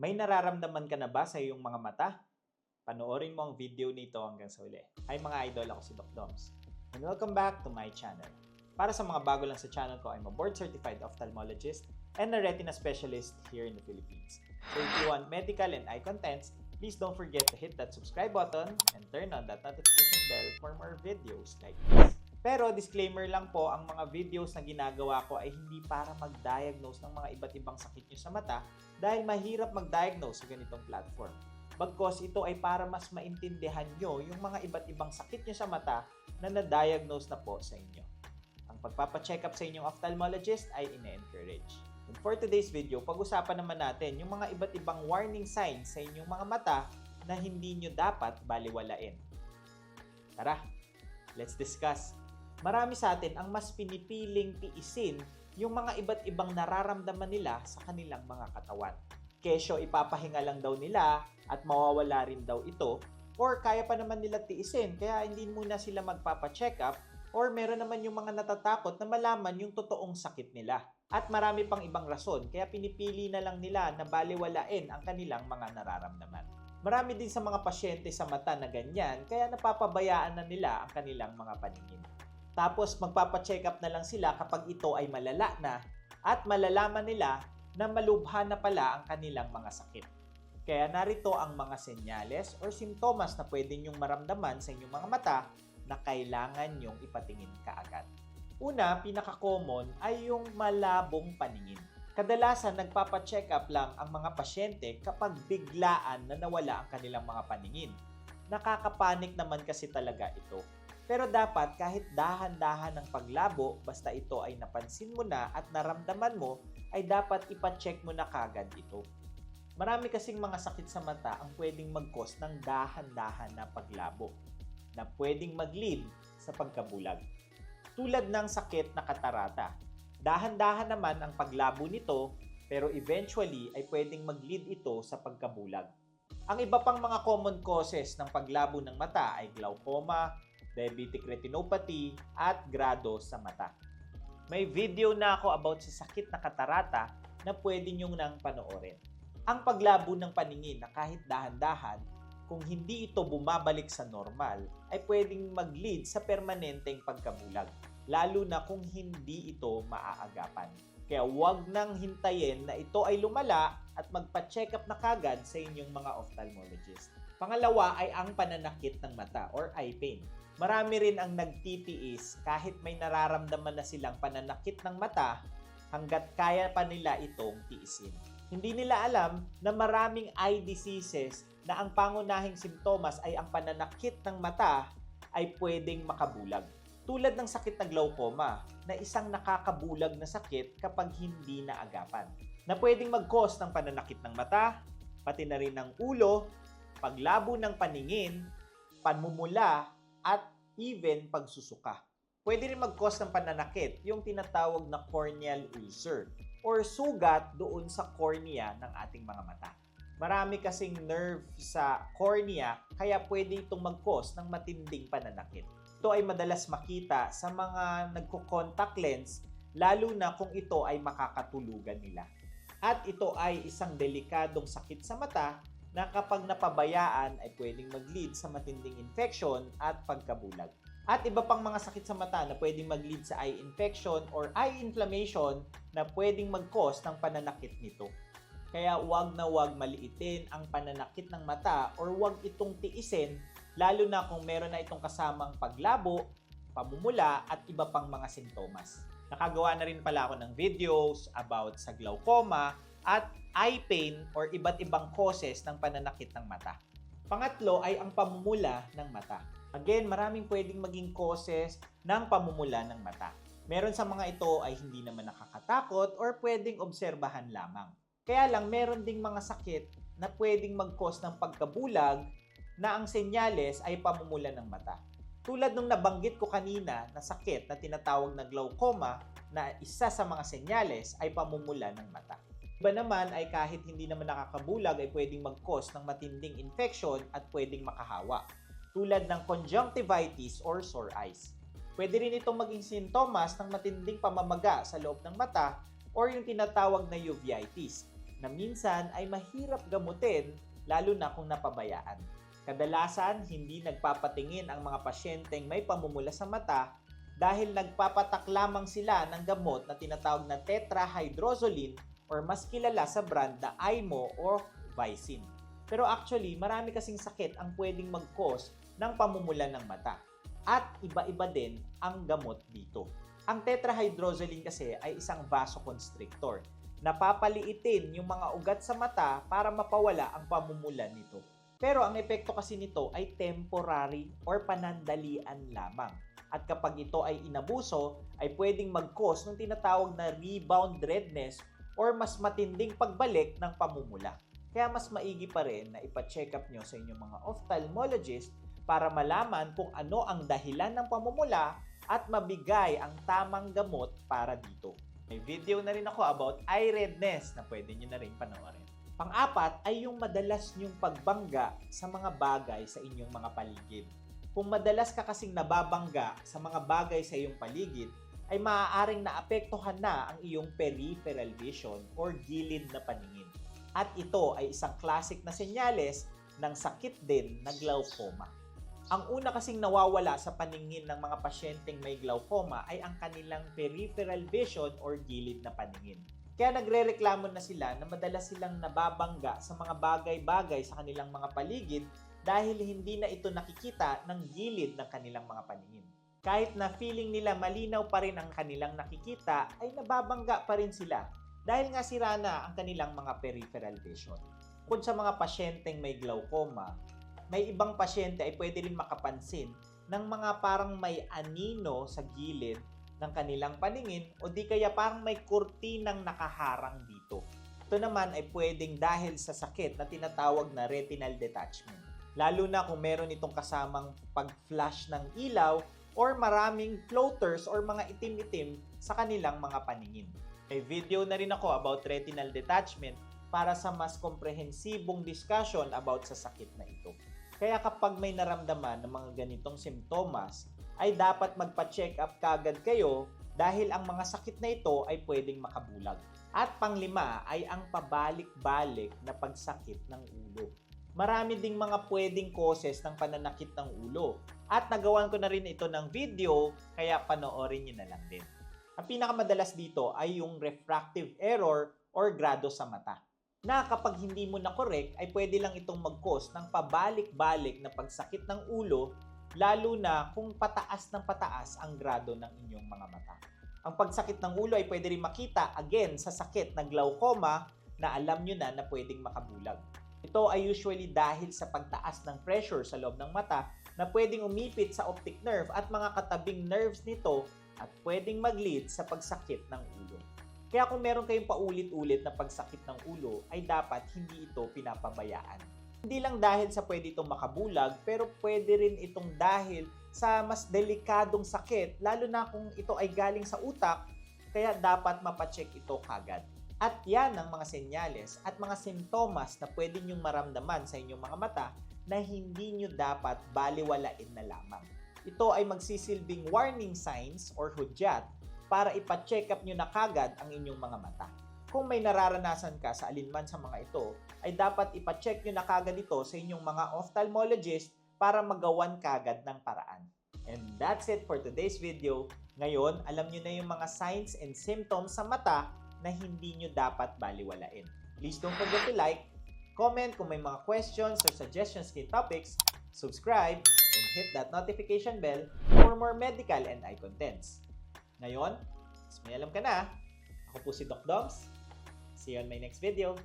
May nararamdaman ka na ba sa iyong mga mata? Panoorin mo ang video nito hanggang sa uli. Hi mga idol, ako si Doc Doms. And welcome back to my channel. Para sa mga bago lang sa channel ko, I'm a board-certified ophthalmologist and a retina specialist here in the Philippines. So if you want medical and eye contents, please don't forget to hit that subscribe button and turn on that notification bell for more videos like this. Pero disclaimer lang po, ang mga videos na ginagawa ko ay hindi para mag-diagnose ng mga iba't ibang sakit nyo sa mata dahil mahirap mag-diagnose sa ganitong platform. Bagkos ito ay para mas maintindihan nyo yung mga iba't ibang sakit nyo sa mata na na-diagnose na po sa inyo. Ang pagpapacheck up sa inyong ophthalmologist ay ine-encourage. And for today's video, pag-usapan naman natin yung mga iba't ibang warning signs sa inyong mga mata na hindi nyo dapat baliwalain. Tara, let's discuss. Marami sa atin ang mas pinipiling tiisin yung mga iba't ibang nararamdaman nila sa kanilang mga katawan. Kesyo ipapahinga lang daw nila at mawawala rin daw ito, or kaya pa naman nila tiisin kaya hindi muna sila magpapacheck up, or meron naman yung mga natatakot na malaman yung totoong sakit nila. At marami pang ibang rason kaya pinipili na lang nila na baliwalain ang kanilang mga nararamdaman. Marami din sa mga pasyente sa mata na ganyan kaya napapabayaan na nila ang kanilang mga paningin. Tapos magpapacheck up na lang sila kapag ito ay malala na at malalaman nila na malubha na pala ang kanilang mga sakit. Kaya narito ang mga senyales or simptomas na pwede nyong maramdaman sa inyong mga mata na kailangan nyong ipatingin kaagad. Una, pinaka-common ay yung malabong paningin. Kadalasan nagpapacheck up lang ang mga pasyente kapag biglaan na nawala ang kanilang mga paningin. Nakakapanik naman kasi talaga ito. Pero dapat kahit dahan-dahan ng paglabo, basta ito ay napansin mo na at naramdaman mo, ay dapat ipacheck mo na kagad ito. Marami kasing mga sakit sa mata ang pwedeng mag-cause ng dahan-dahan na paglabo na pwedeng mag-lead sa pagkabulag. Tulad ng sakit na katarata. Dahan-dahan naman ang paglabo nito pero eventually ay pwedeng mag-lead ito sa pagkabulag. Ang iba pang mga common causes ng paglabo ng mata ay glaucoma, diabetic retinopathy, at grado sa mata. May video na ako about sa sakit na katarata na pwede nyo nang panoorin. Ang paglabo ng paningin na kahit dahan-dahan, kung hindi ito bumabalik sa normal, ay pwedeng mag-lead sa permanenteng pagkabulag, lalo na kung hindi ito maaagapan. Kaya huwag nang hintayin na ito ay lumala at magpa-check up na kagad sa inyong mga ophthalmologist. Pangalawa ay ang pananakit ng mata or eye pain. Marami rin ang nagtitiis kahit may nararamdaman na silang pananakit ng mata hanggat kaya pa nila itong tiisin. Hindi nila alam na maraming eye diseases na ang pangunahing simptomas ay ang pananakit ng mata ay pwedeng makabulag. Tulad ng sakit na glaucoma na isang nakakabulag na sakit kapag hindi naagapan. Na pwedeng mag-cause ng pananakit ng mata, pati na rin ng ulo, paglabo ng paningin, panmumula, at even pagsusuka. Pwede rin mag-cause ng pananakit, yung tinatawag na corneal ulcer or sugat doon sa cornea ng ating mga mata. Marami kasing nerve sa cornea kaya pwede itong mag-cause ng matinding pananakit. Ito ay madalas makita sa mga nagko-contact lens lalo na kung ito ay makakatulugan nila. At ito ay isang delikadong sakit sa mata na kapag napabayaan ay pwedeng mag-lead sa matinding infection at pagkabulag. At iba pang mga sakit sa mata na pwedeng mag-lead sa eye infection or eye inflammation na pwedeng mag-cause ng pananakit nito. Kaya huwag na huwag maliitin ang pananakit ng mata or huwag itong tiisin lalo na kung meron na itong kasamang paglabo, pamumula at iba pang mga sintomas. Nakagawa na rin pala ako ng videos about sa glaucoma at eye pain or iba't ibang causes ng pananakit ng mata. Pangatlo ay ang pamumula ng mata. Again, maraming pwedeng maging causes ng pamumula ng mata. Meron sa mga ito ay hindi naman nakakatakot or pwedeng obserbahan lamang. Kaya lang meron ding mga sakit na pwedeng mag-cause ng pagkabulag na ang senyales ay pamumula ng mata. Tulad nung nabanggit ko kanina na sakit na tinatawag na glaucoma na isa sa mga senyales ay pamumula ng mata. Iba naman ay kahit hindi naman nakakabulag ay pwedeng mag-cause ng matinding infection at pwedeng makahawa. Tulad ng conjunctivitis or sore eyes. Pwede rin itong maging sintomas ng matinding pamamaga sa loob ng mata or yung tinatawag na uveitis na minsan ay mahirap gamutin lalo na kung napabayaan. Kadalasan, hindi nagpapatingin ang mga pasyenteng may pamumula sa mata dahil nagpapatak lamang sila ng gamot na tinatawag na tetrahydrozoline or mas kilala sa brand na IMO or Vicin. Pero actually, marami kasing sakit ang pwedeng mag-cause ng pamumula ng mata. At iba-iba din ang gamot dito. Ang tetrahydrozoline kasi ay isang vasoconstrictor. Napapaliitin yung mga ugat sa mata para mapawala ang pamumula nito. Pero ang epekto kasi nito ay temporary or panandalian lamang. At kapag ito ay inabuso, ay pwedeng mag-cause ng tinatawag na rebound redness or mas matinding pagbalik ng pamumula. Kaya mas maigi pa rin na ipa-check up nyo sa inyong mga ophthalmologist para malaman kung ano ang dahilan ng pamumula at mabigay ang tamang gamot para dito. May video na rin ako about eye redness na pwede nyo na rin panoorin. Pang-apat ay yung madalas nyong pagbangga sa mga bagay sa inyong mga paligid. Kung madalas ka kasing nababangga sa mga bagay sa iyong paligid, ay maaaring naapektuhan na ang iyong peripheral vision or gilid na paningin. At ito ay isang classic na senyales ng sakit din na glaucoma. Ang una kasing nawawala sa paningin ng mga pasyenteng may glaucoma ay ang kanilang peripheral vision or gilid na paningin. Kaya nagrereklamo na sila na madalas silang nababangga sa mga bagay-bagay sa kanilang mga paligid dahil hindi na ito nakikita ng gilid ng kanilang mga paningin. Kahit na feeling nila malinaw pa rin ang kanilang nakikita, ay nababangga pa rin sila dahil nga sira na ang kanilang mga peripheral vision. Kung sa mga pasyenteng may glaucoma, may ibang pasyente ay pwede rin makapansin ng mga parang may anino sa gilid ng kanilang paningin o di kaya parang may kurtinang nakaharang dito. Ito naman ay pwedeng dahil sa sakit na tinatawag na retinal detachment. Lalo na kung meron itong kasamang pag-flash ng ilaw or maraming floaters or mga itim-itim sa kanilang mga paningin. May video na rin ako about retinal detachment para sa mas komprehensibong discussion about sa sakit na ito. Kaya kapag may naramdaman ng mga ganitong simptomas, ay dapat magpa-check up kagad kayo dahil ang mga sakit na ito ay pwedeng makabulag. At panglima ay ang pabalik-balik na pagsakit ng ulo. Marami ding mga pwedeng causes ng pananakit ng ulo. At nagawan ko na rin ito ng video, kaya panoorin nyo na lang din. Ang pinakamadalas dito ay yung refractive error or grado sa mata. Na kapag hindi mo na-correct, ay pwede lang itong mag-cause ng pabalik-balik na pagsakit ng ulo, lalo na kung pataas ng pataas ang grado ng inyong mga mata. Ang pagsakit ng ulo ay pwede rin makita again sa sakit ng glaucoma na alam nyo na pwedeng makabulag. Ito ay usually dahil sa pagtaas ng pressure sa loob ng mata na pwedeng umipit sa optic nerve at mga katabing nerves nito at pwedeng mag-lead sa pagsakit ng ulo. Kaya kung meron kayong paulit-ulit na pagsakit ng ulo, ay dapat hindi ito pinapabayaan. Hindi lang dahil sa pwede itong makabulag, pero pwede rin itong dahil sa mas delikadong sakit, lalo na kung ito ay galing sa utak, kaya dapat mapacheck ito kagad. At yan ang mga senyales at mga simptomas na pwede nyong maramdaman sa inyong mga mata na hindi nyo dapat baliwalain na lamang. Ito ay magsisilbing warning signs or hudyat para ipacheck up nyo na kagad ang inyong mga mata. Kung may nararanasan ka sa alinman sa mga ito, ay dapat ipacheck nyo na kagad ito sa inyong mga ophthalmologist para magawan kagad ng paraan. And that's it for today's video. Ngayon, alam nyo na yung mga signs and symptoms sa mata na hindi nyo dapat baliwalain. Please don't forget to like, comment kung may mga questions or suggestions kay topics, subscribe, and hit that notification bell for more medical and eye contents. Ngayon, mas may alam ka na. Ako po si Doc Doms. See you on my next video.